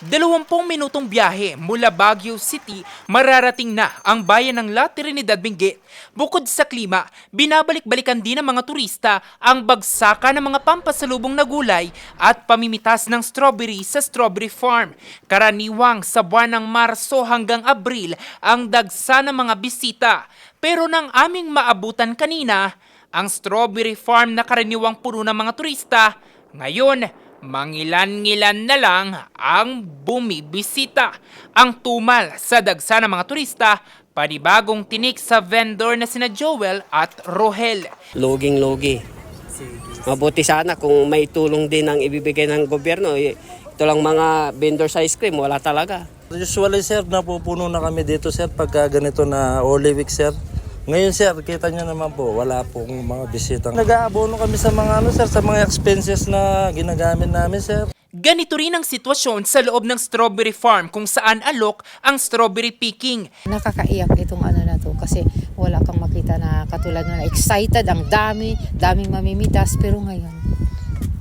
20 minutong biyahe mula Baguio City, mararating na ang bayan ng La Trinidad Benguet. Bukod sa klima, binabalik-balikan din ng mga turista ang bagsakan ng mga pampasalubong na gulay at pamimitas ng strawberry sa strawberry farm. Karaniwang sa buwan ng Marso hanggang Abril ang dagsa ng mga bisita. Pero nang aming maabutan kanina, ang strawberry farm na karaniwang puno ng mga turista, ngayon mangilan-ngilan na lang ang bumibisita. Ang tumal sa dagsa ng mga turista, panibagong tinik sa vendor na sina Joel at Rohel. Loging-logi. Mabuti sana kung may tulong din ang ibibigay ng gobyerno. Ito lang mga vendor sa ice cream, wala talaga. Usually sir, napupuno na kami dito sir pagka ganito na Holy Week sir. Ngayon sir, kita nyo naman po, wala pong mga bisita. Nag-aabono kami sa mga sir, sa mga expenses na ginagamit namin sir. Ganito rin ang sitwasyon sa loob ng strawberry farm kung saan alok ang strawberry picking. Nakakaiyak itong na to kasi wala kang makita na katulad na excited, ang daming mamimitas, pero ngayon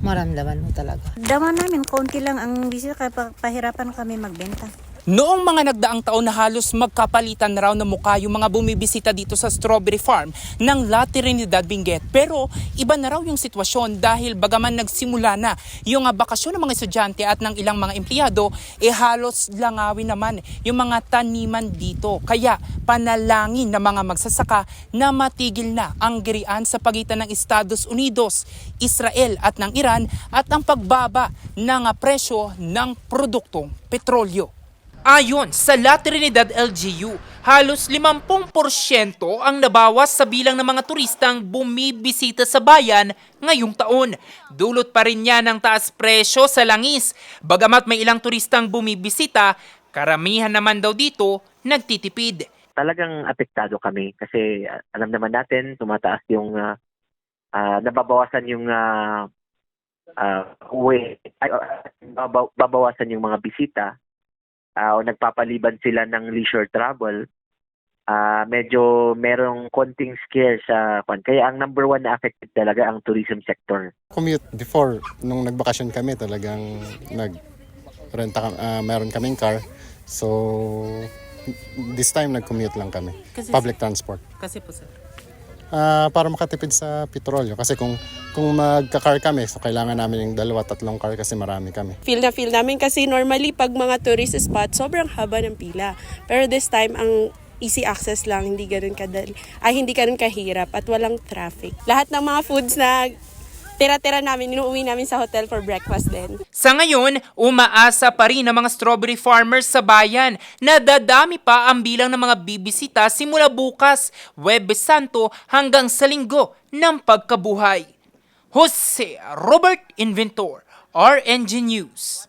maramdaman mo talaga. Dama namin, konti lang ang bisita kaya pahirapan kami magbenta. Noong mga nagdaang taon na halos magkapalitan na raw ng mukha yung mga bumibisita dito sa strawberry farm ng La Trinidad Benguet. Pero iba na raw yung sitwasyon dahil bagaman nagsimula na yung bakasyon ng mga estudyante at ng ilang mga empleyado, halos langawin naman yung mga taniman dito. Kaya panalangin ng mga magsasaka na matigil na ang girian sa pagitan ng Estados Unidos, Israel at ng Iran at ang pagbaba ng presyo ng produktong petrolyo. Ayon sa La Trinidad LGU, halos 50% ang nabawas sa bilang ng mga turistang bumibisita sa bayan ngayong taon. Dulot pa rin yan ng taas presyo sa langis. Bagamat may ilang turistang bumibisita, karamihan naman daw dito nagtitipid. Talagang apektado kami kasi alam naman natin tumataas yung nababawasan yung babawasan yung mga bisita. O nagpapaliban sila ng leisure travel, medyo merong konting scare sa kwan. Kaya ang number one na affected talaga ang tourism sector. Commute before, nung nagbakasyon kami, talagang meron kaming car. So, this time nag-commute lang kami. Public transport. Kasi po sir? Para makatipid sa petrolyo. Kasi kung magka-car kami, so kailangan namin yung 2-3 car kasi marami kami. Feel namin kasi normally pag mga tourist spot, sobrang haba ng pila. Pero this time, ang easy access lang, hindi ganun kahirap at walang traffic. Lahat ng mga foods na tira-tira namin, inuuwi namin sa hotel for breakfast din. Sa ngayon, umaasa pa rin ang mga strawberry farmers sa bayan na dadami pa ang bilang ng mga bibisita simula bukas, Huwebes Santo hanggang sa Linggo ng Pagkabuhay. Jose Robert Inventor, RNG News.